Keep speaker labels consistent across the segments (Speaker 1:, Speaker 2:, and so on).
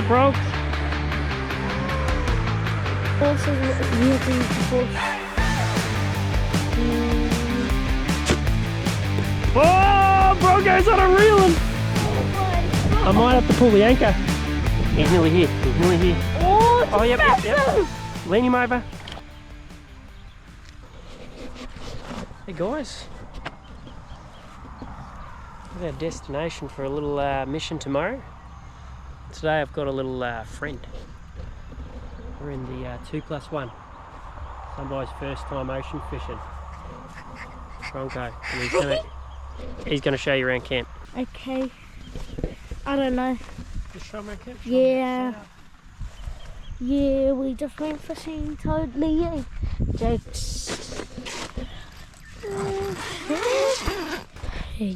Speaker 1: Bronx. Oh, Bronco's on a reeling. I might have to pull the anchor. He's nearly here. He's nearly here.
Speaker 2: Oh,
Speaker 1: Yep. Lean him over. Hey guys. Our destination for a little mission tomorrow. Today I've got a little friend. We're in the 2+1. Somebody's first time ocean fishing. Bronco. And he's gonna show you around camp.
Speaker 2: Okay. I don't know.
Speaker 1: Just show me around camp?
Speaker 2: Yeah. Yeah, we just went fishing totally. Yeah. Jokes.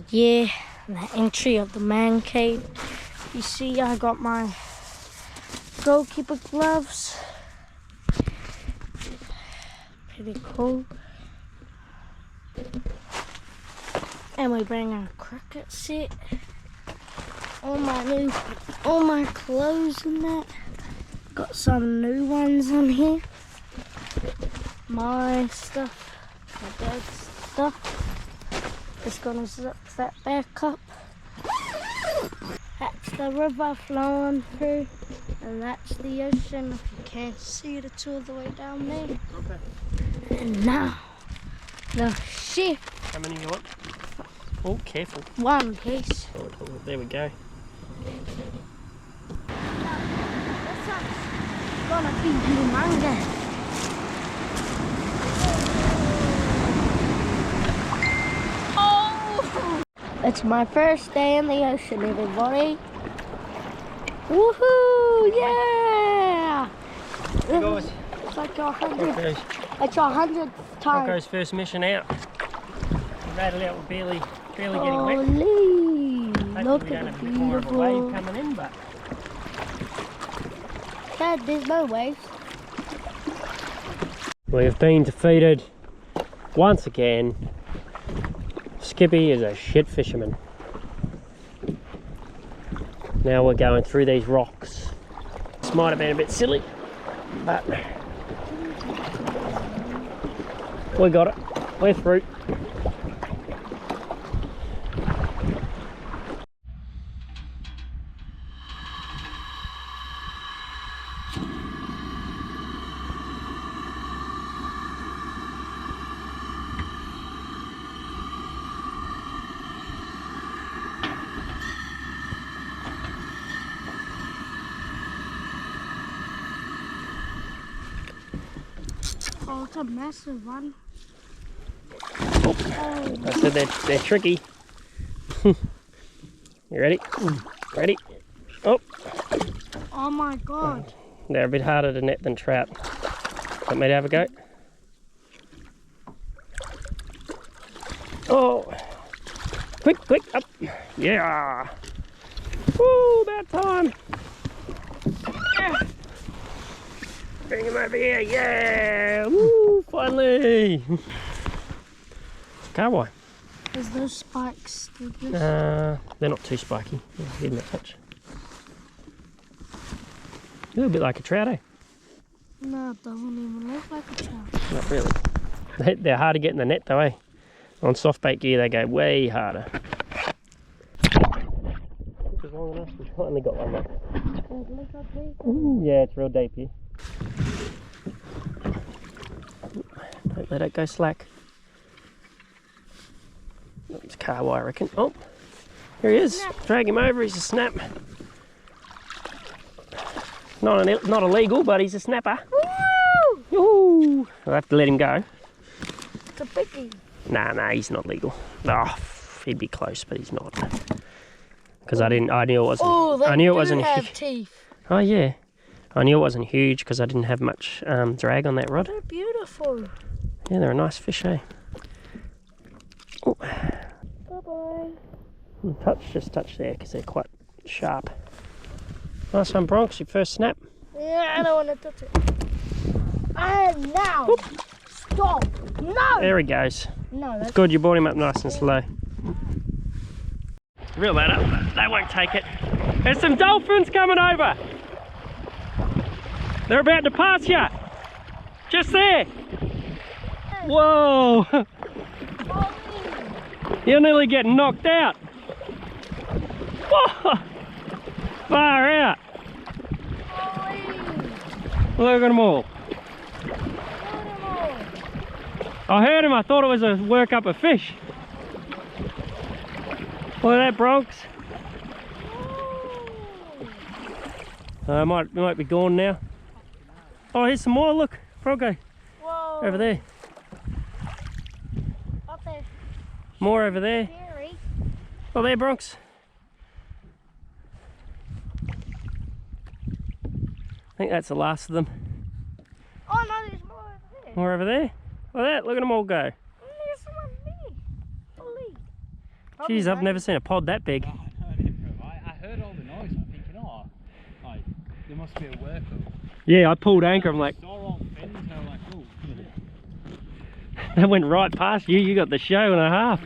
Speaker 2: Yeah, the entry of the man cave. You see, I got my goalkeeper gloves. Pretty cool. And we bring our cricket set. All my clothes and that. Got some new ones on here. My stuff, my dad's stuff. Just gonna zip that back up. That's the river flowing through, and that's the ocean. If you can't see it, it's all the way down there.
Speaker 1: Okay.
Speaker 2: And now, the ship.
Speaker 1: How many you want? Oh, careful.
Speaker 2: One piece.
Speaker 1: Oh, there we go.
Speaker 2: This one's gonna be humongous. It's my first day in the ocean, everybody. Woohoo! Yeah!
Speaker 1: Hey guys.
Speaker 2: It's like your 100th. It's your 100th time.
Speaker 1: Bronco's first mission out. We rattled out with barely getting wet.
Speaker 2: Holy! Look
Speaker 1: Hopefully
Speaker 2: at the
Speaker 1: we don't have a bit more of a wave
Speaker 2: beautiful.
Speaker 1: coming in, but
Speaker 2: Dad, there's no waves.
Speaker 1: we have been defeated once again. Skippy is a shit fisherman. Now we're going through these rocks. This might have been a bit silly, but we got it. We're through.
Speaker 2: Oh, it's a massive one.
Speaker 1: Oh, I said they're tricky. You ready? Ready? Oh,
Speaker 2: Oh my god.
Speaker 1: they're a bit harder to net than trout. Want me to have a go? Oh, quick, up. Yeah. Woo, about time. Yeah. Bring him over here, yeah! Woo, finally! Carwai.
Speaker 2: Is those spikes stupid?
Speaker 1: They're not too spiky. Isn't that much? A little bit like a trout, eh?
Speaker 2: No, it doesn't even look like a trout.
Speaker 1: Not really. They're hard to get in the net though, eh? On soft bait gear they go way harder. This is long enough, we've finally got one left.
Speaker 2: Look up here.
Speaker 1: Yeah, it's real deep here. Don't let it go slack. It's Carwai, I reckon. Oh, here he is.
Speaker 2: Snap.
Speaker 1: Drag him over, he's a snap. Not illegal, but he's a snapper.
Speaker 2: Woo!
Speaker 1: Yoo-hoo. I'll have to let him go.
Speaker 2: It's a biggie.
Speaker 1: Nah, he's not legal. Oh, he'd be close, but he's not. Because I knew it wasn't.
Speaker 2: Oh, they
Speaker 1: I knew it wasn't
Speaker 2: have teeth.
Speaker 1: Oh yeah, I knew it wasn't huge because I didn't have much drag on that rod.
Speaker 2: They're beautiful.
Speaker 1: Yeah, they're a nice fish, eh? Oh.
Speaker 2: Bye-bye.
Speaker 1: Just touch there because they're quite sharp. Nice one, Bronx, your first snap.
Speaker 2: Yeah, I don't want to touch it. And now,
Speaker 1: Whoop.
Speaker 2: stop. No.
Speaker 1: There he goes.
Speaker 2: No, that's
Speaker 1: Good, you brought him up nice and slow. Reel that up, they won't take it. There's some dolphins coming over. They're about to pass you. Just there. Whoa. You're nearly getting knocked out. Whoa. Far out. Look at them all. I heard him. I thought it was a work up a fish. Look at that, Bronx. Might be gone now. Oh, here's some more. Look, Bronco.
Speaker 2: Whoa.
Speaker 1: Over there.
Speaker 2: Up there.
Speaker 1: More over there.
Speaker 2: Scary.
Speaker 1: Oh, there, Bronx. I think that's the last of them.
Speaker 2: Oh no, there's more over there.
Speaker 1: More over there. Look at that. Look at them all go.
Speaker 2: There's one there. Holy.
Speaker 1: Jeez, I've never seen a pod that big.
Speaker 3: Oh, I heard all the noise. I'm thinking, oh, like, there must be a worker.
Speaker 1: Yeah, I pulled anchor. I'm like,
Speaker 3: Saw all fins, and I'm like, oh.
Speaker 1: that went right past you. You got the show and a half.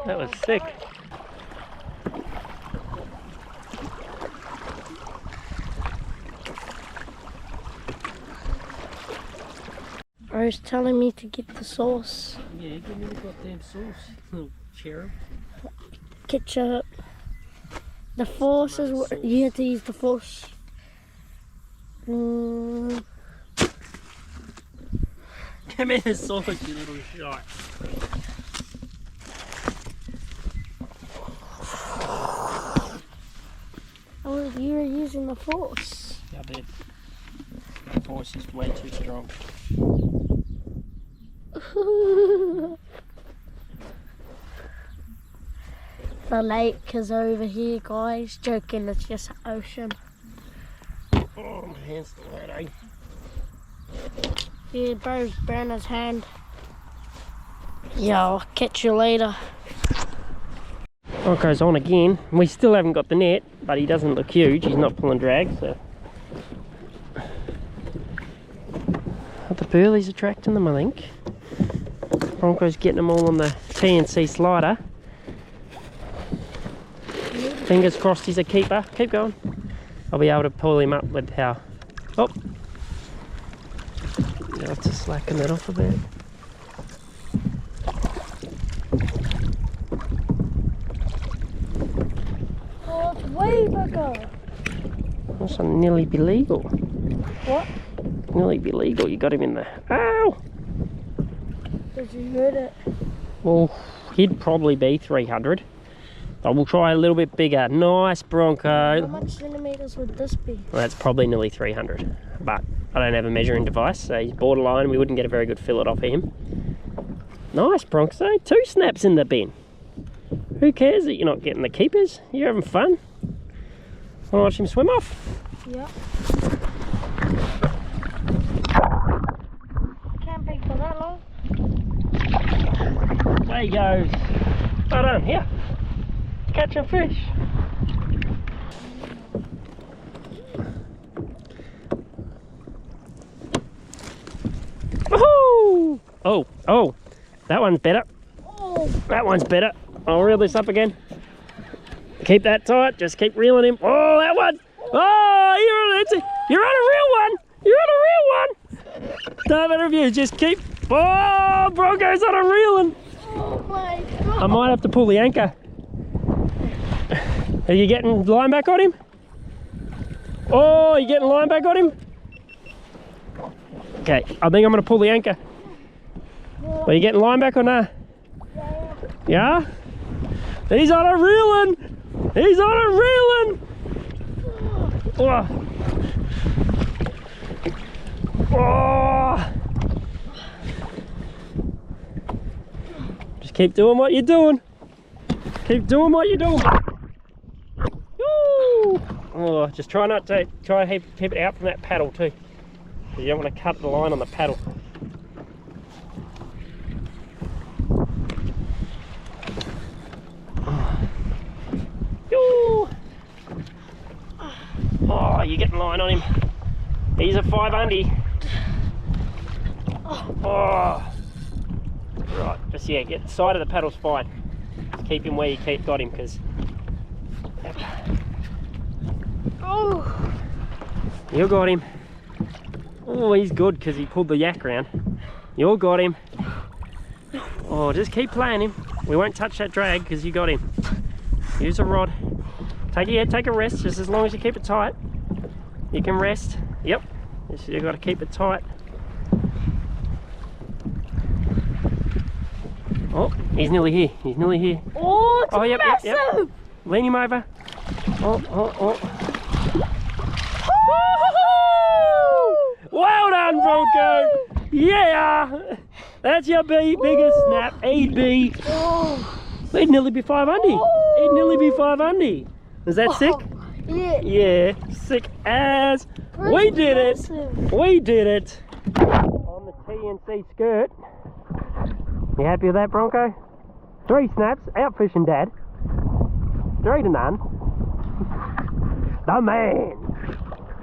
Speaker 1: That was sick.
Speaker 2: Bro's telling me to get the sauce.
Speaker 1: Yeah, give me the goddamn sauce, little cherub.
Speaker 2: Ketchup. The force is what you have to use the force.
Speaker 1: Give me the sauce, you little shite.
Speaker 2: Oh, you were using the force.
Speaker 1: Yeah, I bet. The force is way too strong.
Speaker 2: The lake is over here, guys. Joking, it's just an ocean.
Speaker 1: Oh, my hand's still hurt, eh?
Speaker 2: Yeah, bro's burn his hand. Yeah, I'll catch you later.
Speaker 1: Bronco's on again. We still haven't got the net, but he doesn't look huge. He's not pulling drag, so. The burley's attracting them, I think. Bronco's getting them all on the TNC slider. Fingers crossed he's a keeper. Keep going. I'll be able to pull him up with how. Oh! You'll have to slacken that off a bit.
Speaker 2: Oh, it's way bigger.
Speaker 1: That's nearly be legal.
Speaker 2: What?
Speaker 1: Nearly be legal. You got him in there. Ow!
Speaker 2: Did you hurt it?
Speaker 1: Well, he'd probably be 300. But we'll try a little bit bigger. Nice, Bronco.
Speaker 2: How much centimeters would this be?
Speaker 1: Well, that's probably nearly 300. But I don't have a measuring device, so he's borderline. We wouldn't get a very good fillet off him. Nice, Bronco. 2 snaps in the bin. Who cares that you're not getting the keepers? You're having fun. Want to watch him swim off?
Speaker 2: Yeah. Camping for that long.
Speaker 1: There he goes. Well done. Here. Catch a fish. Woohoo! Oh, that one's better.
Speaker 2: Oh.
Speaker 1: That one's better. I'll reel this up again. Keep that tight. Just keep reeling him. Oh, that one. Oh, you're on a real one. You're on a real one. Don't matter if you just keep. Oh, Bronco's on a reeling.
Speaker 2: Oh my God.
Speaker 1: I might have to pull the anchor. Are you getting line back on him? Oh, you getting line back on him? Okay, I think I'm going to pull the anchor. Are you getting line back or nah? Yeah? He's on a reeling! He's on a reeling! Oh. Oh. Just keep doing what you're doing. Keep doing what you're doing. Woo. Oh, just try not to keep it out from that paddle too. You don't want to cut the line on the paddle. Oh, you're getting line on him. He's a 5 Oh. Right, just yeah, get the side of the paddle's fine. Just keep him where you got him, because.
Speaker 2: Oh.
Speaker 1: You got him. Oh, he's good because he pulled the yak round. You got him. Oh, just keep playing him. We won't touch that drag because you got him. Use a rod. Take a rest, just as long as you keep it tight. You can rest. Yep. You've got to keep it tight. Oh, he's nearly here. He's nearly here.
Speaker 2: Oh, it's
Speaker 1: Yep.
Speaker 2: massive!
Speaker 1: Lean him over. Oh. Well done, Bronco! Yeah! That's your biggest snap. He'd nearly be 5 under. He'd nearly be 5 under. Is that sick?
Speaker 2: Yeah.
Speaker 1: Yeah, sick as. We did it. We did it. On the TNC skirt. You happy with that, Bronco? 3 snaps, out fishing Dad. 3 to none. The man.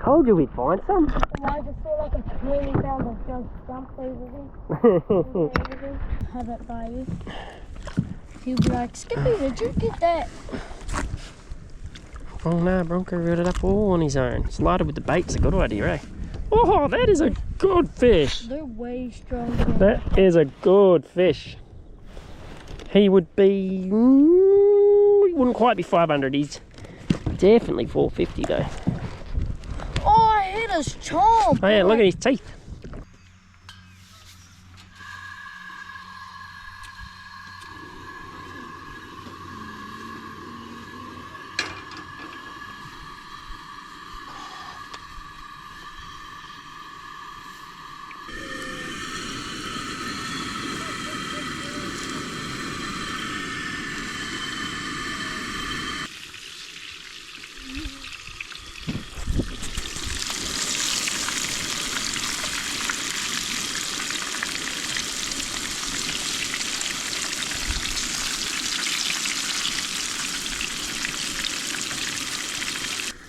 Speaker 1: Told you we'd find some.
Speaker 2: I just saw like a 20 pound of junk stump over there. Have it by you. He'll be like, Skippy, did you get that?
Speaker 1: Oh no, Bronco rooted up all on his own. Slided with the bait's a good idea, eh? Oh, that is a good fish.
Speaker 2: They're way stronger.
Speaker 1: That is a good fish. He would be... he wouldn't quite be 500. He's definitely 450 though.
Speaker 2: Oh, I hit his chomp.
Speaker 1: Oh yeah, look at his teeth.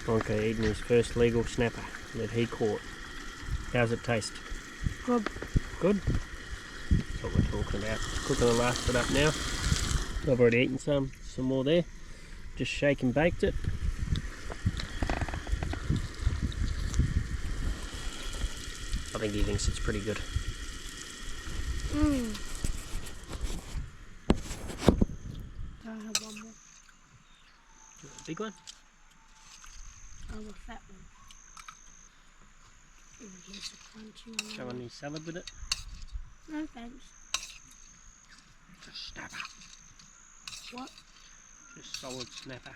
Speaker 1: Bronco eating his first legal snapper that he caught. How's it taste?
Speaker 2: Good.
Speaker 1: Good? That's what we're talking about. Cooking the last bit up now. I've already eaten some more there. Just shake and baked it. I think he thinks it's pretty good.
Speaker 2: I have one more.
Speaker 1: A big one?
Speaker 2: Oh, a fat one. Here's a crunchy one.
Speaker 1: Do you want any salad with it?
Speaker 2: No thanks.
Speaker 1: Just snapper.
Speaker 2: What?
Speaker 1: Just solid snapper.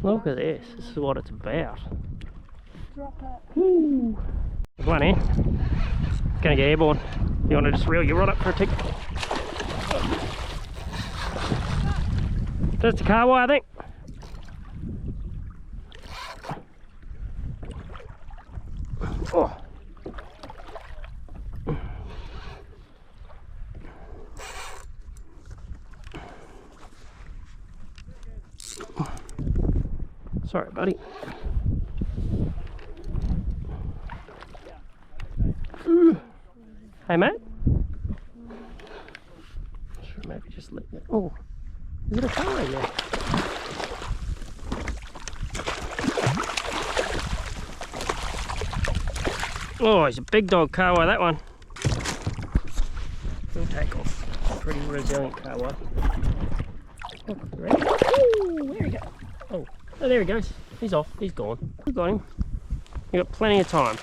Speaker 1: Look at this. This is what it's about.
Speaker 2: Drop it.
Speaker 1: There's one here. It's gonna get airborne. You want to just reel your rod up for a tick? Just a car wire, I think. Oh. Sorry, buddy. Hey, mate. Should maybe just let that. Oh, is it a car in there? Oh, he's a big dog carway, that one. He'll take off. Pretty resilient carway. Oh, ready? Ooh, where he go? Oh, there he goes. He's off. He's gone. We got him. You got plenty of time.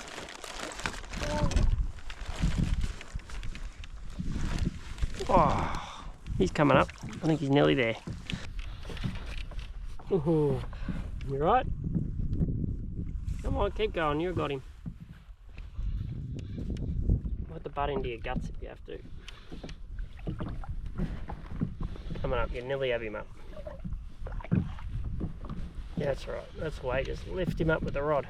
Speaker 1: Oh, he's coming up. I think he's nearly there. Ooh, you right? Come on, keep going. You got him. Put the butt into your guts if you have to. Coming up, you nearly have him up. Yeah, that's right. That's the way. Just lift him up with the rod.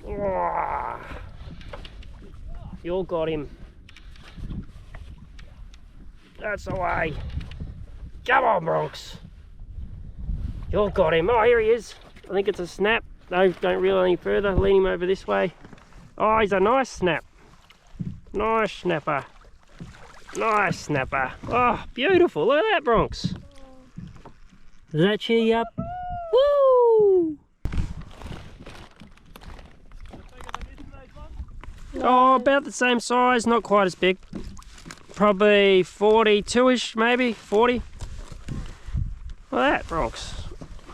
Speaker 1: Oh, you all got him. That's the way. Come on, Bronx. You all got him. Oh, here he is. I think it's a snap. No, don't reel any further. Lean him over this way. Oh, he's a nice snap. Nice snapper. Nice snapper. Oh, beautiful. Look at that, Bronx. Does that cheer you up? Woo! Oh, about the same size, not quite as big. Probably 42-ish, maybe 40. Look at that, Bronx.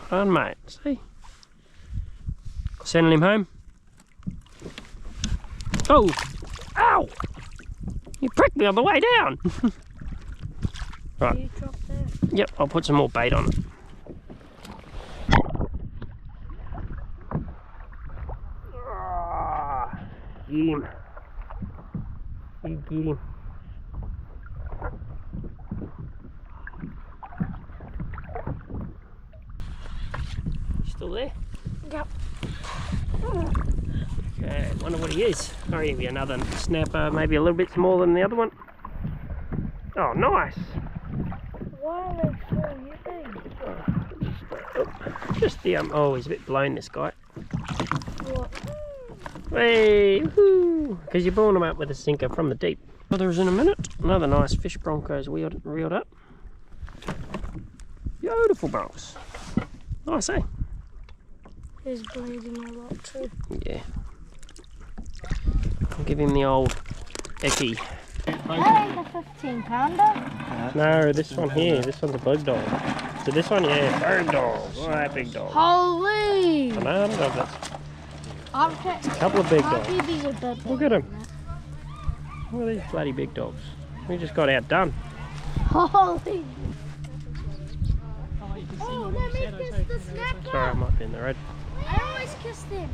Speaker 1: Fun, mate. See? Sending him home. Oh! Ow! You pricked me on the way down. Right.
Speaker 2: You dropped it.
Speaker 1: Yep, I'll put some more bait on it. Get him. You get him. Still there?
Speaker 2: Yep.
Speaker 1: Okay, wonder what he is. Oh, he'll be another snapper, maybe a little bit smaller than the other one. Oh, nice.
Speaker 2: Why are they so heavy?
Speaker 1: Just the oh, he's a bit blown, this guy.
Speaker 2: What?
Speaker 1: Hey, woohoo! Because you're pulling them up with a sinker from the deep. Others in a minute. Another nice fish Broncos reeled up. Beautiful Bronx. Nice, eh?
Speaker 2: He's bleeding a lot too.
Speaker 1: Yeah. I'll give him the old Ecky.
Speaker 2: That ain't a 15-pounder.
Speaker 1: No, this one here. This one's a bug dog. So this one, yeah, bird dog. Oh, that big dog.
Speaker 2: Holy!
Speaker 1: Banana dog. That's
Speaker 2: A
Speaker 1: couple of big dogs.
Speaker 2: These are bad
Speaker 1: Look at them. Look at these bloody big dogs. We just got outdone.
Speaker 2: Holy! Oh, let me kiss the snapper.
Speaker 1: Sorry, I might be in the road.
Speaker 2: I always kiss them.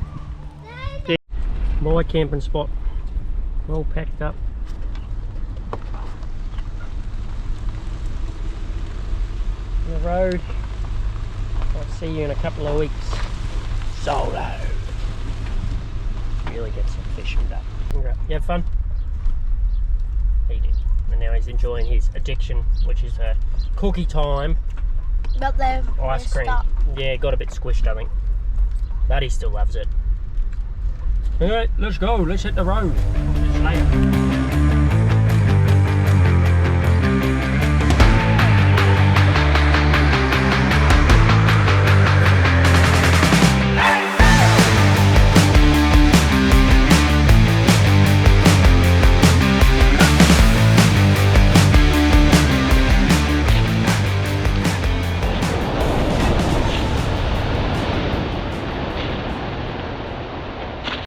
Speaker 1: My camping spot. All packed up. The road. I'll see you in a couple of weeks. Solo. Really get some fishing done. You have fun? He did. And now he's enjoying his addiction, which is a cookie time
Speaker 2: But they're
Speaker 1: ice cream.
Speaker 2: Up.
Speaker 1: Yeah, got a bit squished, I think. But he still loves it. Alright, let's go. Let's hit the road. Later.